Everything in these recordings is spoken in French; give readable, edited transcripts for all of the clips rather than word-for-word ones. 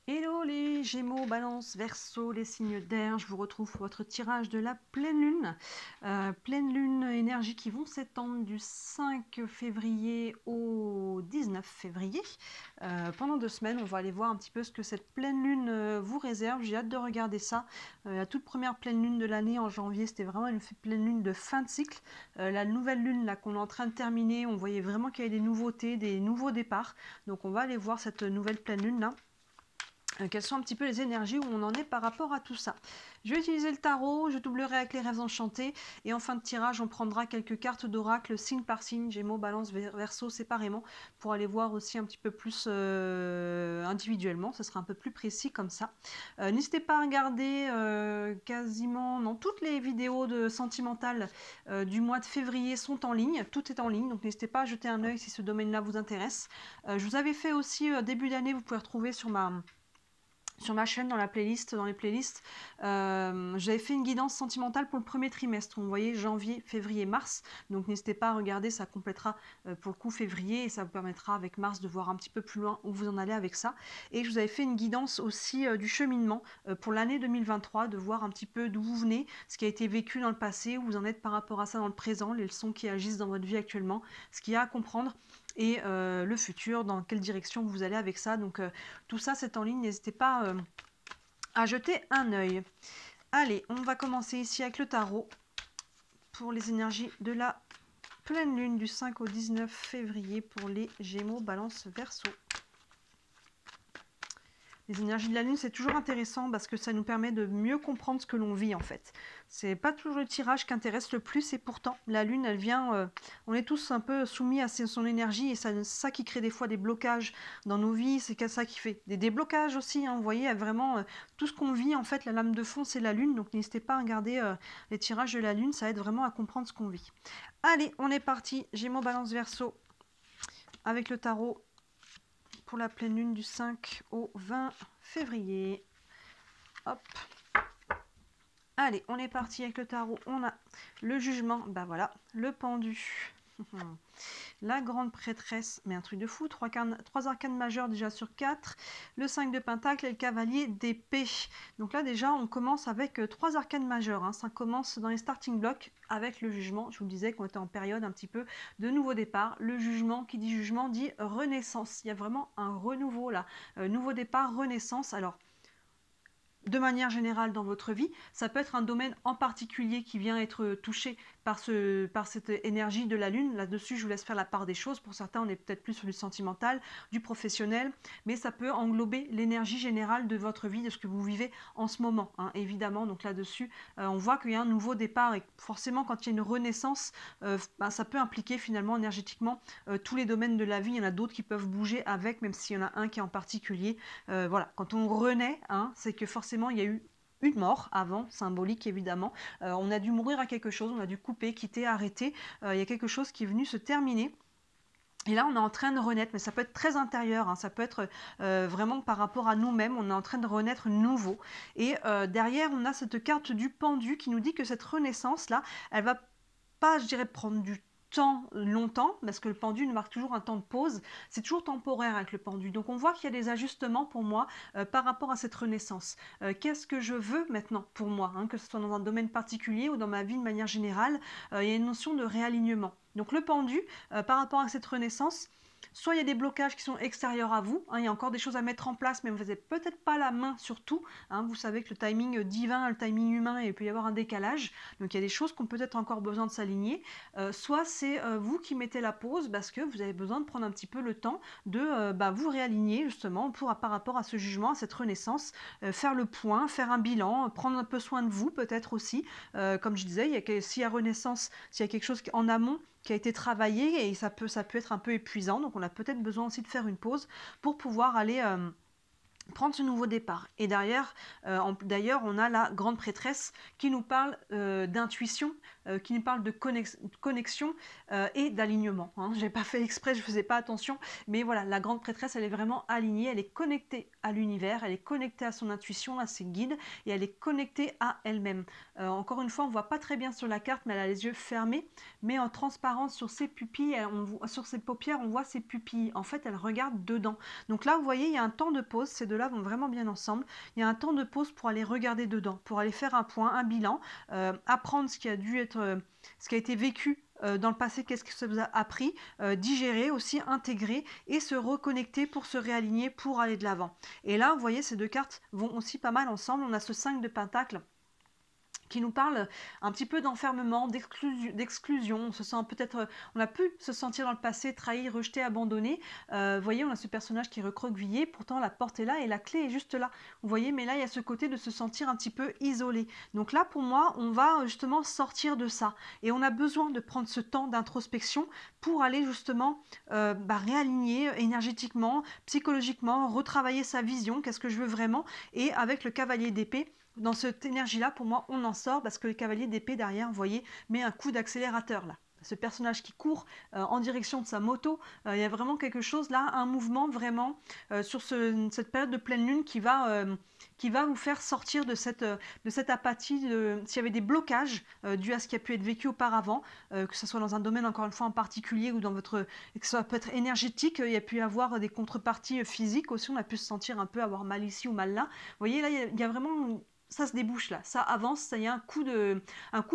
Hello les Gémeaux, Balance, Verseau, les signes d'air, je vous retrouve pour votre tirage de la pleine lune. Pleine lune, énergie qui vont s'étendre du 5 février au 19 février. Pendant 2 semaines, on va aller voir un petit peu ce que cette pleine lune vous réserve. J'ai hâte de regarder ça. La toute première pleine lune de l'année en janvier, c'était vraiment une pleine lune de fin de cycle. La nouvelle lune là qu'on est en train de terminer, on voyait vraiment qu'il y avait des nouveautés, des nouveaux départs. Donc on va aller voir cette nouvelle pleine lune là. Quelles sont un petit peu les énergies où on en est par rapport à tout ça. Je vais utiliser le tarot, je doublerai avec les rêves enchantés et en fin de tirage on prendra quelques cartes d'oracle signe par signe, Gémeaux, Balance, Verseau séparément pour aller voir aussi un petit peu plus individuellement, ce sera un peu plus précis comme ça. N'hésitez pas à regarder quasiment toutes les vidéos de sentimentales du mois de février sont en ligne, tout est en ligne, donc n'hésitez pas à jeter un œil si ce domaine-là vous intéresse. Je vous avais fait aussi début d'année, vous pouvez retrouver sur ma chaîne, dans les playlists, j'avais fait une guidance sentimentale pour le premier trimestre. Vous voyez, janvier, février, mars. Donc n'hésitez pas à regarder, ça complétera pour le coup février et ça vous permettra avec mars de voir un petit peu plus loin où vous en allez avec ça. Et je vous avais fait une guidance aussi du cheminement pour l'année 2023, de voir un petit peu d'où vous venez, ce qui a été vécu dans le passé, où vous en êtes par rapport à ça dans le présent, les leçons qui agissent dans votre vie actuellement, ce qu'il y a à comprendre et le futur, dans quelle direction vous allez avec ça. Donc tout ça c'est en ligne, n'hésitez pas à jeter un œil. Allez, on va commencer ici avec le tarot pour les énergies de la pleine lune du 5 au 19 février pour les Gémeaux, Balance, Verseau. Les énergies de la lune, c'est toujours intéressant parce que ça nous permet de mieux comprendre ce que l'on vit en fait. C'est pas toujours le tirage qui intéresse le plus et pourtant la lune, elle vient, on est tous un peu soumis à son énergie et c'est ça qui crée des fois des blocages dans nos vies, c'est ça qui fait des déblocages aussi. Hein, vous voyez, vraiment tout ce qu'on vit en fait, la lame de fond c'est la lune, donc n'hésitez pas à regarder les tirages de la lune, ça aide vraiment à comprendre ce qu'on vit. Allez, on est parti, Gémeaux, Balance, Verseau avec le tarot pour la pleine lune du 5 au 20 février. Hop. Allez, on est parti avec le tarot. On a le jugement, bah voilà, le pendu. La grande prêtresse, mais un truc de fou, 3 arcanes majeures déjà sur 4, le 5 de pentacle et le cavalier d'épée. Donc là déjà on commence avec 3 arcanes majeures, hein. Ça commence dans les starting blocks avec le jugement. Je vous disais qu'on était en période un petit peu de nouveau départ. Le jugement, qui dit jugement dit renaissance. Il y a vraiment un renouveau là, nouveau départ, renaissance. Alors de manière générale dans votre vie, ça peut être un domaine en particulier qui vient être touché par cette énergie de la lune. Là-dessus, je vous laisse faire la part des choses. Pour certains, on est peut-être plus sur du sentimental, du professionnel, mais ça peut englober l'énergie générale de votre vie, de ce que vous vivez en ce moment, hein, évidemment. Donc là-dessus, on voit qu'il y a un nouveau départ et forcément, quand il y a une renaissance, ça peut impliquer finalement énergétiquement tous les domaines de la vie. Il y en a d'autres qui peuvent bouger avec, même s'il y en a un qui est en particulier. Voilà, quand on renaît, hein, c'est que forcément, il y a eu une mort avant, symbolique évidemment. On a dû mourir à quelque chose, on a dû couper, quitter, arrêter. Il y a quelque chose qui est venu se terminer. Et là, on est en train de renaître, mais ça peut être très intérieur, hein, ça peut être vraiment par rapport à nous-mêmes, on est en train de renaître nouveau. Et derrière, on a cette carte du pendu qui nous dit que cette renaissance-là, elle va pas, je dirais, prendre du temps longtemps, parce que le pendu nous marque toujours un temps de pause, c'est toujours temporaire avec le pendu. Donc on voit qu'il y a des ajustements pour moi par rapport à cette renaissance. Qu'est-ce que je veux maintenant pour moi, hein, que ce soit dans un domaine particulier ou dans ma vie de manière générale, il y a une notion de réalignement. Donc le pendu, par rapport à cette renaissance, soit il y a des blocages qui sont extérieurs à vous, hein, il y a encore des choses à mettre en place, mais vous n'avez peut-être pas la main sur tout. Hein, vous savez que le timing divin, le timing humain, il peut y avoir un décalage. Donc il y a des choses qui ont peut-être encore besoin de s'aligner. Soit c'est vous qui mettez la pause parce que vous avez besoin de prendre un petit peu le temps de vous réaligner justement par rapport à ce jugement, à cette renaissance, faire le point, faire un bilan, prendre un peu soin de vous peut-être aussi. Comme je disais, s'il y a renaissance, s'il y a quelque chose en amont qui a été travaillé et ça peut être un peu épuisant, donc on a peut-être besoin aussi de faire une pause pour pouvoir aller prendre ce nouveau départ. Et derrière, d'ailleurs, on a la grande prêtresse qui nous parle d'intuition, qui nous parle de connexion et d'alignement. Hein. Je n'ai pas fait exprès, je ne faisais pas attention, mais voilà, la grande prêtresse, elle est vraiment alignée, elle est connectée à l'univers, elle est connectée à son intuition, à ses guides, et elle est connectée à elle-même. Encore une fois, on ne voit pas très bien sur la carte, mais elle a les yeux fermés, mais en transparence sur ses pupilles, sur ses paupières, on voit ses pupilles. En fait, elle regarde dedans. Donc là, vous voyez, il y a un temps de pause, ces deux-là vont vraiment bien ensemble. Il y a un temps de pause pour aller regarder dedans, pour aller faire un point, un bilan, apprendre ce qui a dû être, ce qui a été vécu dans le passé, qu'est-ce que ça vous a appris, digérer aussi, intégrer et se reconnecter pour se réaligner, pour aller de l'avant. Et là, vous voyez, ces deux cartes vont aussi pas mal ensemble. On a ce 5 de Pentacle qui nous parle un petit peu d'enfermement, d'exclusion. On se sent peut-être, on a pu se sentir dans le passé trahi, rejeté, abandonné. Vous voyez, on a ce personnage qui est recroquevillé, pourtant la porte est là et la clé est juste là. Vous voyez, mais là, il y a ce côté de se sentir un petit peu isolé. Donc là, pour moi, on va justement sortir de ça. Et on a besoin de prendre ce temps d'introspection pour aller justement réaligner énergétiquement, psychologiquement, retravailler sa vision, qu'est-ce que je veux vraiment. Et avec le cavalier d'épée, dans cette énergie-là, pour moi, on en sort parce que le cavalier d'épée derrière, vous voyez, met un coup d'accélérateur là. Ce personnage qui court en direction de sa moto, il y a vraiment quelque chose là, un mouvement vraiment sur cette période de pleine lune qui va vous faire sortir de cette apathie. S'il y avait des blocages dus à ce qui a pu être vécu auparavant, que ce soit dans un domaine encore une fois en particulier ou dans votre, que ça peut être énergétique, il y a pu y avoir des contreparties physiques aussi, on a pu se sentir un peu avoir mal ici ou mal là. Vous voyez là, il y a vraiment ça se débouche là, ça avance, ça y a un coup de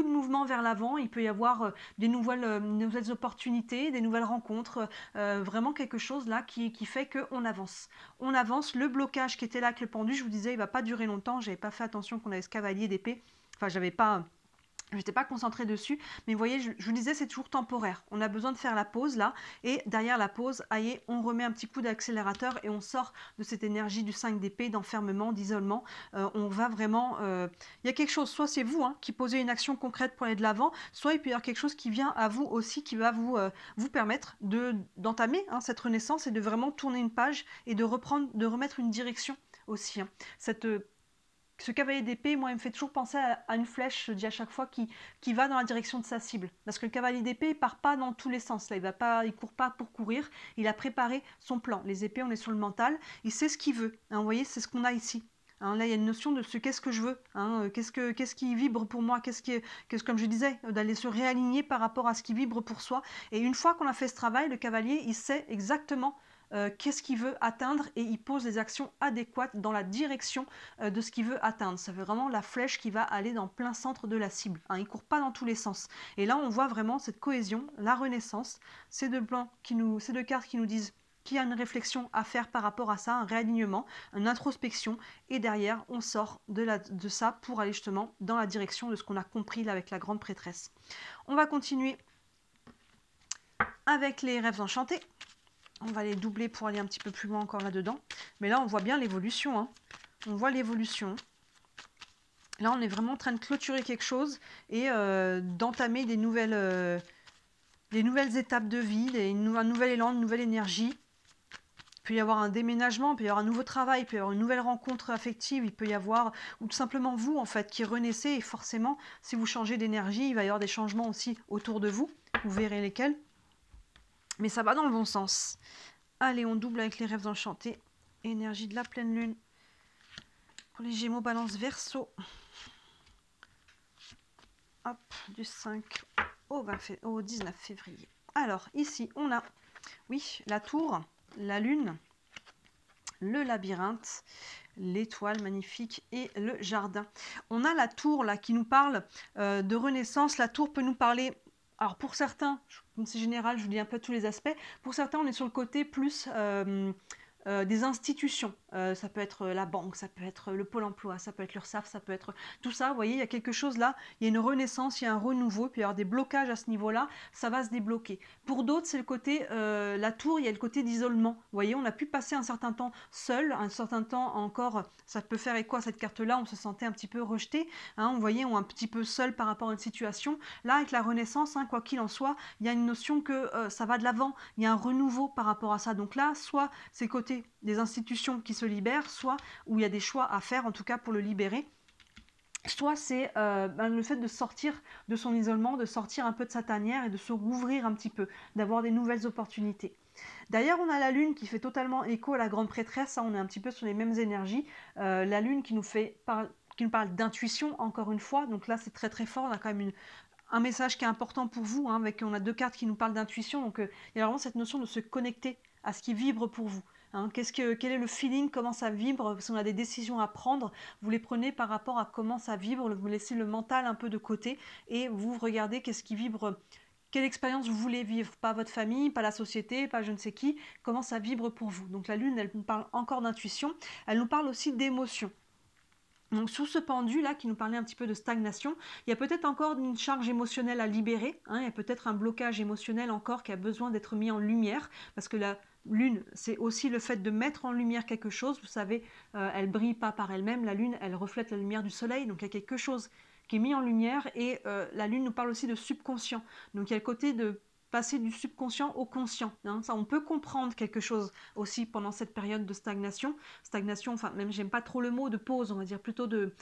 mouvement vers l'avant, il peut y avoir des nouvelles opportunités, des nouvelles rencontres, vraiment quelque chose là qui fait qu'on avance. On avance, le blocage qui était là avec le pendu, je vous disais, il va pas durer longtemps, j'avais pas fait attention qu'on avait ce cavalier d'épée, enfin je n'étais pas concentrée dessus, mais vous voyez, je vous disais, c'est toujours temporaire. On a besoin de faire la pause là, et derrière la pause, allez, on remet un petit coup d'accélérateur et on sort de cette énergie du 5 d'épée, d'enfermement, d'isolement. On va vraiment... Il y a quelque chose, soit c'est vous qui posez une action concrète pour aller de l'avant, soit il peut y avoir quelque chose qui vient à vous aussi, qui va vous permettre d'entamer cette renaissance et de vraiment tourner une page et de remettre une direction aussi. Ce cavalier d'épée, moi, il me fait toujours penser à une flèche, je dis à chaque fois, qui va dans la direction de sa cible. Parce que le cavalier d'épée, il part pas dans tous les sens. Là, il court pas pour courir. Il a préparé son plan. Les épées, on est sur le mental. Il sait ce qu'il veut. Vous voyez, c'est ce qu'on a ici. Là, il y a une notion de qu'est-ce que je veux. Qu'est-ce qui vibre pour moi. Comme je disais, d'aller se réaligner par rapport à ce qui vibre pour soi. Et une fois qu'on a fait ce travail, le cavalier, il sait exactement qu'est-ce qu'il veut atteindre et il pose des actions adéquates dans la direction de ce qu'il veut atteindre. Ça fait vraiment la flèche qui va aller dans plein centre de la cible. Il ne court pas dans tous les sens. Et là, on voit vraiment cette cohésion, la renaissance, ces deux cartes qui nous disent qu'il y a une réflexion à faire par rapport à ça, un réalignement, une introspection, et derrière, on sort de ça pour aller justement dans la direction de ce qu'on a compris là avec la grande prêtresse. On va continuer avec les rêves enchantés. On va les doubler pour aller un petit peu plus loin encore là-dedans. Mais là, on voit bien l'évolution. On voit l'évolution. Là, on est vraiment en train de clôturer quelque chose et d'entamer des nouvelles étapes de vie, un nouvel élan, une nouvelle énergie. Il peut y avoir un déménagement, il peut y avoir un nouveau travail, il peut y avoir une nouvelle rencontre affective, il peut y avoir, ou tout simplement vous, en fait, qui renaissez. Et forcément, si vous changez d'énergie, il va y avoir des changements aussi autour de vous. Vous verrez lesquels. Mais ça va dans le bon sens. Allez, on double avec les rêves enchantés. Énergie de la pleine lune. Pour les Gémeaux, Balance, Verseau. Hop, du 5 au 19 février. Alors, ici, on a, oui, la tour, la lune, le labyrinthe, l'étoile magnifique et le jardin. On a la tour, là, qui nous parle de renaissance. La tour peut nous parler... Alors pour certains, c'est général, je vous dis un peu tous les aspects, pour certains on est sur le côté plus des institutions, ça peut être la banque, ça peut être le Pôle emploi, ça peut être l'URSSAF, ça peut être tout ça, vous voyez, il y a quelque chose là, il y a une renaissance, il y a un renouveau, puis il y avoir des blocages à ce niveau-là, ça va se débloquer. Pour d'autres, c'est le côté, la tour, il y a le côté d'isolement, vous voyez, on a pu passer un certain temps seul, un certain temps encore, ça peut faire écho à cette carte-là, on se sentait un petit peu rejeté, vous voyez, on est un petit peu seul par rapport à une situation. Là, avec la renaissance, quoi qu'il en soit, il y a une notion que ça va de l'avant, il y a un renouveau par rapport à ça. Donc là, soit c'est le côté des institutions qui se libèrent, soit où il y a des choix à faire, en tout cas pour le libérer. soit c'est le fait de sortir de son isolement, de sortir un peu de sa tanière et de se rouvrir un petit peu, d'avoir des nouvelles opportunités. D'ailleurs, on a la Lune qui fait totalement écho à la grande prêtresse, hein, on est un petit peu sur les mêmes énergies. La Lune qui qui nous parle d'intuition, encore une fois, donc là c'est très très fort, on a quand même un message qui est important pour vous, hein, on a deux cartes qui nous parlent d'intuition, donc il y a vraiment cette notion de se connecter à ce qui vibre pour vous. Hein. Quel est le feeling, comment ça vibre, si on a des décisions à prendre, vous les prenez par rapport à comment ça vibre, vous laissez le mental un peu de côté et vous regardez qu'est-ce qui vibre, quelle expérience vous voulez vivre, pas votre famille, pas la société, pas je ne sais qui, comment ça vibre pour vous. Donc la Lune, elle nous parle encore d'intuition, elle nous parle aussi d'émotion. Donc sur ce pendule-là qui nous parlait un petit peu de stagnation, il y a peut-être encore une charge émotionnelle à libérer, hein, il y a peut-être un blocage émotionnel encore qui a besoin d'être mis en lumière, parce que la Lune, c'est aussi le fait de mettre en lumière quelque chose, vous savez, elle brille pas par elle-même, la Lune, elle reflète la lumière du Soleil, donc il y a quelque chose qui est mis en lumière, et la Lune nous parle aussi de subconscient, donc il y a le côté de passer du subconscient au conscient, hein. Ça, on peut comprendre quelque chose aussi pendant cette période de stagnation, enfin même j'aime pas trop le mot de pause, on va dire plutôt de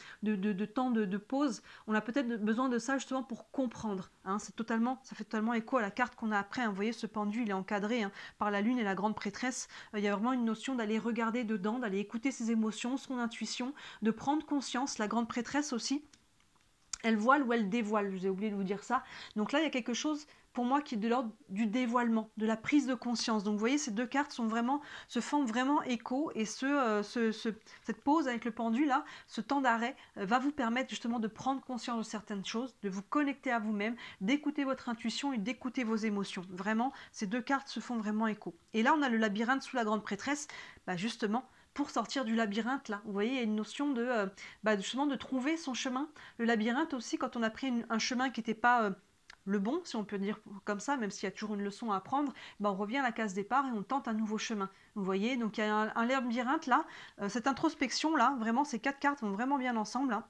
temps de pause. On a peut-être besoin de ça justement pour comprendre. Hein. Ça fait totalement écho à la carte qu'on a après. Hein. Vous voyez, ce pendu, il est encadré hein, par la lune et la grande prêtresse. Il y a vraiment une notion d'aller regarder dedans, d'aller écouter ses émotions, son intuition, de prendre conscience. La grande prêtresse aussi, elle voile ou elle dévoile, je vous ai oublié de vous dire ça. Donc là, il y a quelque chose pour moi qui est de l'ordre du dévoilement, de la prise de conscience. Donc vous voyez, ces deux cartes se font vraiment écho et cette pause avec le pendu là, ce temps d'arrêt va vous permettre justement de prendre conscience de certaines choses, de vous connecter à vous-même, d'écouter votre intuition et d'écouter vos émotions. Vraiment, ces deux cartes se font vraiment écho. Et là, on a le labyrinthe sous la grande prêtresse, justement, pour sortir du labyrinthe là. Vous voyez, il y a une notion justement de trouver son chemin. Le labyrinthe aussi, quand on a pris un chemin qui n'était pas le bon, si on peut dire comme ça, même s'il y a toujours une leçon à apprendre, on revient à la case départ et on tente un nouveau chemin. Vous voyez, donc il y a un labyrinthe là, cette introspection là, vraiment ces quatre cartes vont vraiment bien ensemble. Hein.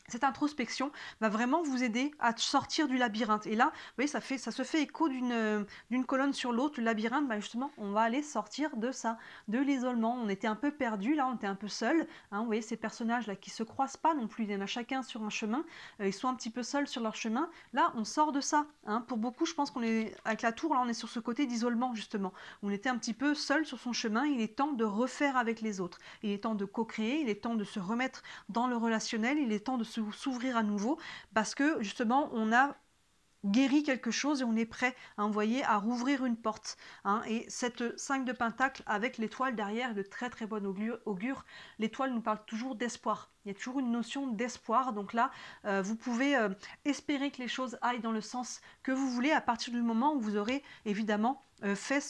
Cette introspection va vraiment vous aider à sortir du labyrinthe. Et là, vous voyez, ça se fait écho d'une colonne sur l'autre. Le labyrinthe, justement, on va aller sortir de ça, de l'isolement. On était un peu perdu, là, on était un peu seul. Hein, vous voyez, ces personnages-là qui ne se croisent pas non plus. Il y en a chacun sur un chemin. Ils sont un petit peu seuls sur leur chemin. Là, on sort de ça. Hein. Pour beaucoup, je pense qu'on est, avec la tour, là, on est sur ce côté d'isolement, justement. On était un petit peu seul sur son chemin. Il est temps de refaire avec les autres. Il est temps de co-créer. Il est temps de se remettre dans le relationnel. Il est temps de s'ouvrir à nouveau parce que justement on a guéri quelque chose et on est prêt hein, vous voyez, à rouvrir une porte. Hein, et cette 5 de Pentacle avec l'étoile derrière est de très très bonne augure. L'étoile nous parle toujours d'espoir. Il y a toujours une notion d'espoir. Donc là, vous pouvez espérer que les choses aillent dans le sens que vous voulez à partir du moment où vous aurez évidemment fait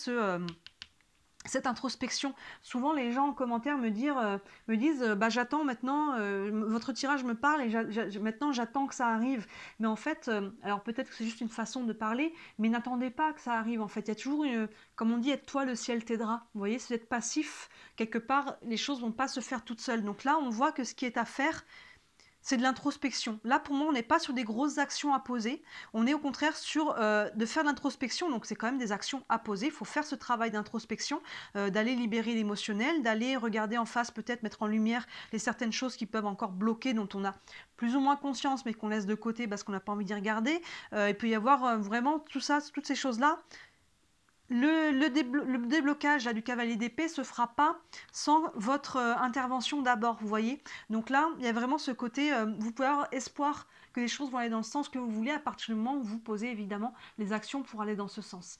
cette introspection. Souvent, les gens en commentaire me disent j'attends maintenant, votre tirage me parle et maintenant j'attends que ça arrive. Mais en fait, alors peut-être que c'est juste une façon de parler, mais n'attendez pas que ça arrive. En fait, il y a toujours comme on dit, aide-toi, le ciel t'aidera. Vous voyez, si vous êtes passif, quelque part, les choses vont pas se faire toutes seules. Donc là, on voit que ce qui est à faire, c'est de l'introspection. Là, pour moi, on n'est pas sur des grosses actions à poser. On est au contraire sur de faire de l'introspection. Donc, c'est quand même des actions à poser. Il faut faire ce travail d'introspection, d'aller libérer l'émotionnel, d'aller regarder en face, peut-être mettre en lumière les certaines choses qui peuvent encore bloquer, dont on a plus ou moins conscience, mais qu'on laisse de côté parce qu'on n'a pas envie d'y regarder. Il peut y avoir vraiment tout ça, toutes ces choses-là. Le déblocage là, du cavalier d'épée se fera pas sans votre intervention d'abord, vous voyez. Donc là, il y a vraiment ce côté, vous pouvez avoir espoir que les choses vont aller dans le sens que vous voulez à partir du moment où vous posez évidemment les actions pour aller dans ce sens.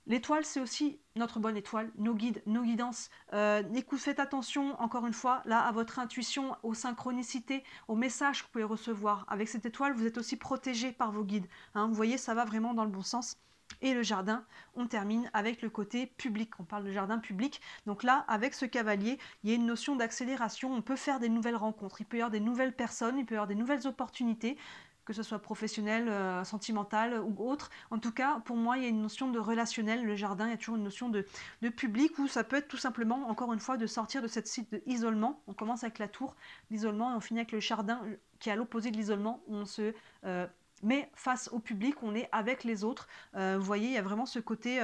L'étoile, c'est aussi notre bonne étoile, nos guides, nos guidances. Faites attention, encore une fois, là, à votre intuition, aux synchronicités, aux messages que vous pouvez recevoir. Avec cette étoile, vous êtes aussi protégé par vos guides. Hein, vous voyez, ça va vraiment dans le bon sens. Et le jardin, on termine avec le côté public. On parle de jardin public. Donc là, avec ce cavalier, il y a une notion d'accélération. On peut faire des nouvelles rencontres. Il peut y avoir des nouvelles personnes, il peut y avoir des nouvelles opportunités, que ce soit professionnel, sentimental ou autre. En tout cas, pour moi, il y a une notion de relationnel. Le jardin, il y a toujours une notion de public où ça peut être tout simplement, encore une fois, de sortir de cette site d'isolement. On commence avec la tour d'isolement et on finit avec le jardin qui est à l'opposé de l'isolement où on se mais face au public, on est avec les autres. Vous voyez, il y a vraiment ce côté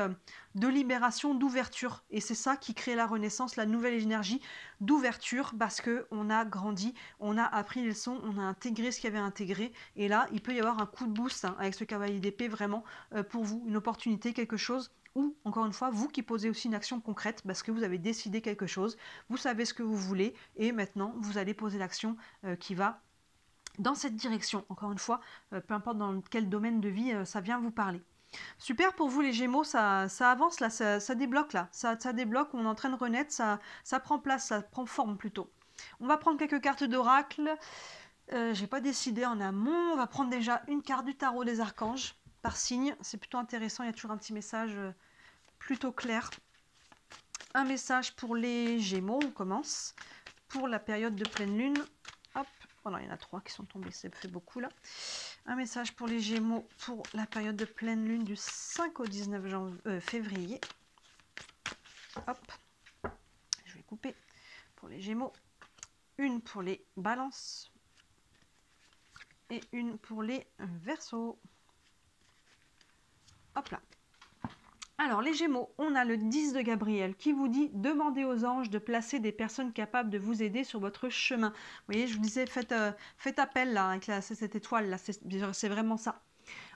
de libération, d'ouverture. Et c'est ça qui crée la renaissance, la nouvelle énergie d'ouverture, parce qu'on a grandi, on a appris les leçons, on a intégré ce qu'il y avait à intégrer. Et là, il peut y avoir un coup de boost hein, avec ce cavalier d'épée, vraiment pour vous, une opportunité, quelque chose. Ou, encore une fois, vous qui posez aussi une action concrète, parce que vous avez décidé quelque chose, vous savez ce que vous voulez, et maintenant, vous allez poser l'action qui va dans cette direction, encore une fois, peu importe dans quel domaine de vie ça vient vous parler. Super pour vous les Gémeaux, ça avance là, ça débloque là, ça débloque, on est en train de renaître, ça prend place, ça prend forme plutôt. On va prendre quelques cartes d'oracle, j'ai pas décidé en amont, on va prendre déjà une carte du tarot des archanges, par signe, c'est plutôt intéressant, il y a toujours un petit message plutôt clair. Un message pour les Gémeaux, on commence, pour la période de pleine lune, hop. Oh non, il y en a 3 qui sont tombés, ça fait beaucoup là. Un message pour les Gémeaux pour la période de pleine lune du 5 au 19 février. Hop, je vais couper pour les Gémeaux. Une pour les Balances et une pour les Verseaux. Hop là. Alors, les Gémeaux, on a le 10 de Gabriel qui vous dit « Demandez aux anges de placer des personnes capables de vous aider sur votre chemin. » Vous voyez, je vous disais, faites appel là, avec cette étoile, là, c'est vraiment ça.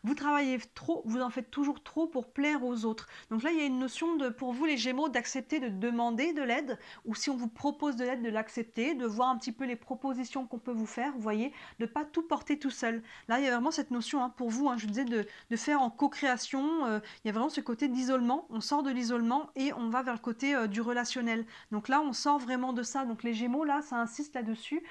Vous travaillez trop, vous en faites toujours trop pour plaire aux autres. Donc là, il y a une notion de, pour vous les Gémeaux, d'accepter de demander de l'aide, ou si on vous propose de l'aide, de l'accepter, de voir un petit peu les propositions qu'on peut vous faire, vous voyez, de ne pas tout porter tout seul. Là, il y a vraiment cette notion, hein, pour vous, hein, je vous disais, de faire en co-création, il y a vraiment ce côté d'isolement, on sort de l'isolement et on va vers le côté du relationnel. Donc là, on sort vraiment de ça. Donc les Gémeaux, là, ça insiste là-dessus.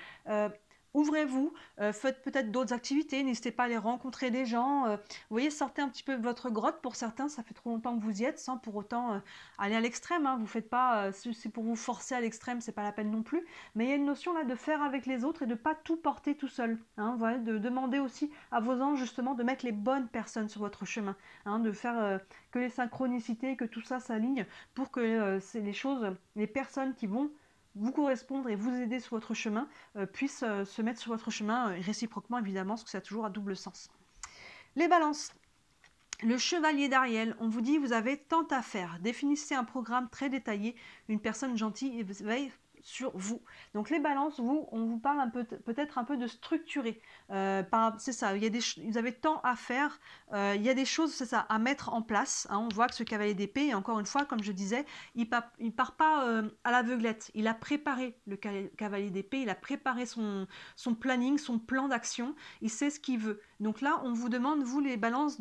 Ouvrez-vous, faites peut-être d'autres activités, n'hésitez pas à aller rencontrer des gens. Vous voyez, sortez un petit peu de votre grotte. Pour certains, ça fait trop longtemps que vous y êtes, sans pour autant aller à l'extrême. Hein. Vous faites pas, si c'est pour vous forcer à l'extrême, c'est pas la peine non plus. Mais il y a une notion là de faire avec les autres et de pas tout porter tout seul. Hein. Voilà, de demander aussi à vos anges justement de mettre les bonnes personnes sur votre chemin, hein, de faire que les synchronicités, que tout ça s'aligne pour que c'est les choses, les personnes qui vont vous correspondre et vous aider sur votre chemin, puissent se mettre sur votre chemin réciproquement évidemment, parce que ça a toujours à double sens. Les balances. Le chevalier d'Ariel, on vous dit vous avez tant à faire. Définissez un programme très détaillé, une personne gentille et veille sur vous. Donc les balances, vous, on vous parle un peu, peut-être un peu de structurer. C'est ça, vous avez tant à faire, il y a des choses, c'est ça, à mettre en place. Hein. On voit que ce cavalier d'épée, et encore une fois, comme je disais, il part pas à l'aveuglette. Il a préparé le cavalier d'épée, il a préparé son planning, son plan d'action, il sait ce qu'il veut. Donc là, on vous demande, vous les balances,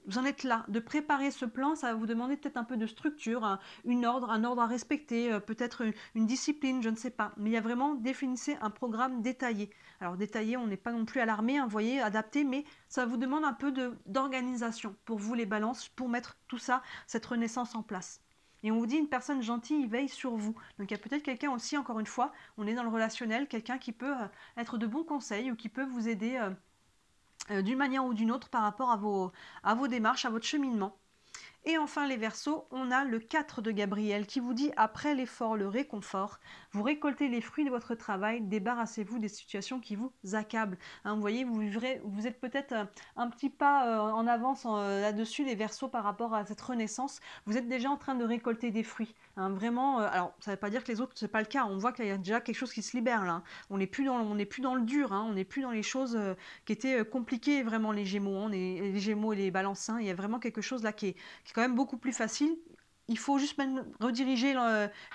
vous en êtes là, de préparer ce plan, ça va vous demander peut-être un peu de structure, un ordre à respecter, peut-être une discipline, je ne sais pas. Mais il y a vraiment, définissez un programme détaillé. Alors détaillé, on n'est pas non plus à l'armée, hein, vous voyez, adapté, mais ça vous demande un peu d'organisation pour vous les balances, pour mettre tout ça, cette renaissance en place. Et on vous dit une personne gentille veille sur vous. Donc il y a peut-être quelqu'un aussi, encore une fois, on est dans le relationnel, quelqu'un qui peut être de bons conseils ou qui peut vous aider d'une manière ou d'une autre par rapport à vos démarches, à votre cheminement. Et enfin les Verseaux, on a le 4 de Gabriel qui vous dit « Après l'effort, le réconfort, vous récoltez les fruits de votre travail, débarrassez-vous des situations qui vous accablent. Hein, » Vous voyez, vous êtes peut-être un petit pas en avance là-dessus, les Verseaux, par rapport à cette renaissance. Vous êtes déjà en train de récolter des fruits. Hein, vraiment, alors ça ne veut pas dire que les autres, ce n'est pas le cas. On voit qu'il y a déjà quelque chose qui se libère là. Hein. On n'est plus dans le dur, hein, on n'est plus dans les choses qui étaient compliquées, vraiment, les Gémeaux. Hein, les Gémeaux et les Balances. Hein, il y a vraiment quelque chose là qui est quand même beaucoup plus facile. Il faut juste même rediriger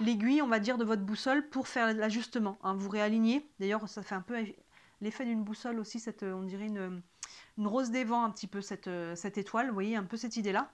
l'aiguille, on va dire, de votre boussole pour faire l'ajustement. Hein, vous réalignez. D'ailleurs, ça fait un peu l'effet d'une boussole aussi, on dirait une rose des vents un petit peu, cette étoile. Vous voyez un peu cette idée-là.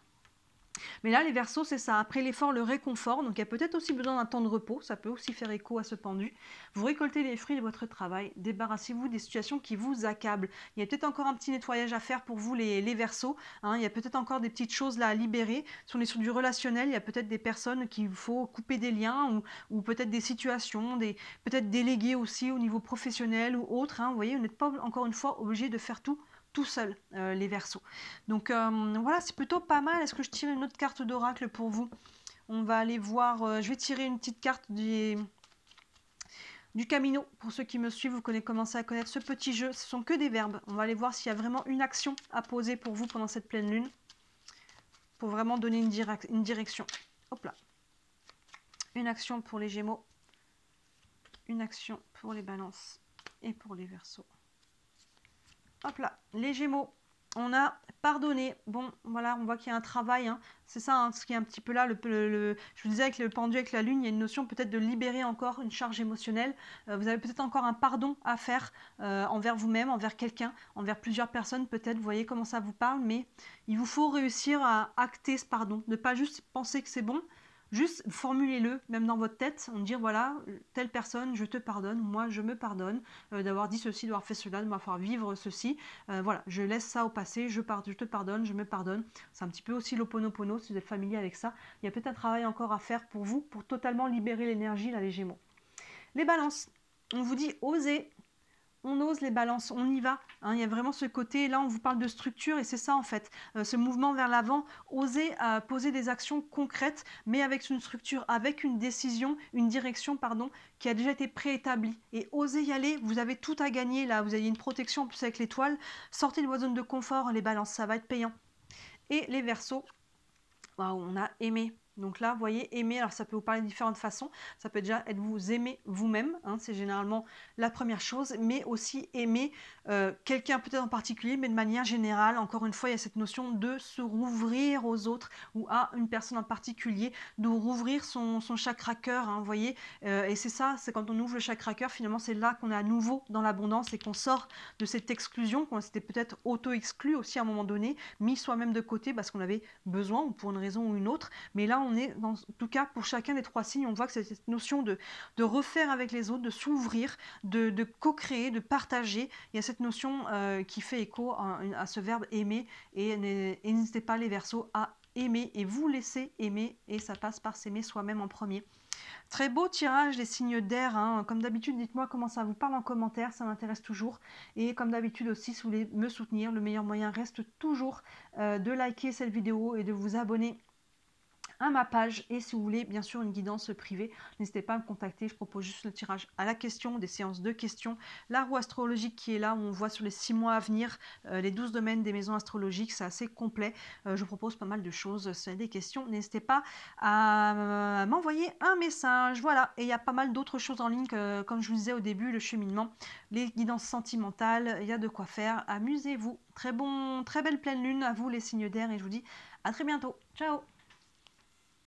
Mais là, les Verseaux, c'est ça. Après l'effort, le réconfort. Donc, il y a peut-être aussi besoin d'un temps de repos. Ça peut aussi faire écho à ce pendu. Vous récoltez les fruits de votre travail. Débarrassez-vous des situations qui vous accablent. Il y a peut-être encore un petit nettoyage à faire pour vous, les Verseaux. Hein. Il y a peut-être encore des petites choses là à libérer. Si on est sur du relationnel, il y a peut-être des personnes qu'il faut couper des liens ou peut-être des situations, peut-être déléguer aussi au niveau professionnel ou autre. Hein. Vous voyez, vous n'êtes pas encore une fois obligé de faire tout seul, les Verseaux. Donc voilà, c'est plutôt pas mal. Est-ce que je tire une autre carte d'oracle pour vous? On va aller voir, je vais tirer une petite carte Du Camino, pour ceux qui me suivent, vous commencez à connaître ce petit jeu. Ce sont que des verbes. On va aller voir s'il y a vraiment une action à poser pour vous pendant cette pleine lune. Pour vraiment donner une direction. Hop là. Une action pour les Gémeaux. Une action pour les Balances et pour les Verseaux. Hop là, les Gémeaux. On a pardonné. Bon, voilà, on voit qu'il y a un travail. Hein. C'est ça, hein, ce qui est un petit peu là. Je vous disais, avec le pendu, avec la lune, il y a une notion peut-être de libérer encore une charge émotionnelle. Vous avez peut-être encore un pardon à faire envers vous-même, envers quelqu'un, envers plusieurs personnes peut-être. Vous voyez comment ça vous parle, mais il vous faut réussir à acter ce pardon. Ne pas juste penser que c'est bon. Juste formulez-le, même dans votre tête, en dire voilà, telle personne, je te pardonne, moi je me pardonne d'avoir dit ceci, d'avoir fait cela, de m'avoir vivre ceci. Voilà, je laisse ça au passé, je te pardonne, je me pardonne. C'est un petit peu aussi l'Ho'oponopono, si vous êtes familier avec ça. Il y a peut-être un travail encore à faire pour vous, pour totalement libérer l'énergie, là, les Gémeaux. Les Balances, on vous dit osez. On ose les balances, on y va. Hein, il y a vraiment ce côté, là on vous parle de structure et c'est ça en fait, ce mouvement vers l'avant, oser poser des actions concrètes, mais avec une structure, avec une décision, une direction, pardon, qui a déjà été préétablie. Et oser y aller, vous avez tout à gagner là, vous avez une protection en plus avec l'étoile. Sortez de votre zone de confort, les balances, ça va être payant. Et les Verseaux, waouh, on a aimé. Donc là, vous voyez, aimer, alors ça peut vous parler de différentes façons. Ça peut déjà être vous aimer vous-même, hein, c'est généralement la première chose, mais aussi aimer quelqu'un peut-être en particulier, mais de manière générale. Encore une fois, il y a cette notion de se rouvrir aux autres ou à une personne en particulier, de rouvrir son chakra cœur, hein, vous voyez. Et c'est ça, c'est quand on ouvre le chakra cœur, finalement, c'est là qu'on est à nouveau dans l'abondance et qu'on sort de cette exclusion, qu'on s'était peut-être auto-exclu aussi à un moment donné, mis soi-même de côté parce qu'on avait besoin ou pour une raison ou une autre. Mais là, on est, en tout cas, pour chacun des trois signes, on voit que c'est cette notion de refaire avec les autres, de s'ouvrir, de co-créer, de partager. Il y a cette notion qui fait écho à ce verbe aimer. Et n'hésitez pas, les Verseaux, à aimer et vous laisser aimer. Et ça passe par s'aimer soi-même en premier. Très beau tirage, les signes d'air. Hein. Comme d'habitude, dites-moi comment ça vous parle en commentaire, ça m'intéresse toujours. Et comme d'habitude aussi, si vous voulez me soutenir, le meilleur moyen reste toujours de liker cette vidéo et de vous abonner à ma page. Et si vous voulez bien sûr une guidance privée, n'hésitez pas à me contacter. Je propose juste le tirage à la question, des séances de questions, la roue astrologique qui est là où on voit sur les 6 mois à venir les 12 domaines des maisons astrologiques. C'est assez complet, je propose pas mal de choses. Si vous avez des questions, n'hésitez pas à m'envoyer un message. Voilà, et il y a pas mal d'autres choses en ligne que, comme je vous disais au début, le cheminement, les guidances sentimentales, il y a de quoi faire. Amusez-vous. Très belle pleine lune à vous les signes d'air et je vous dis à très bientôt. Ciao.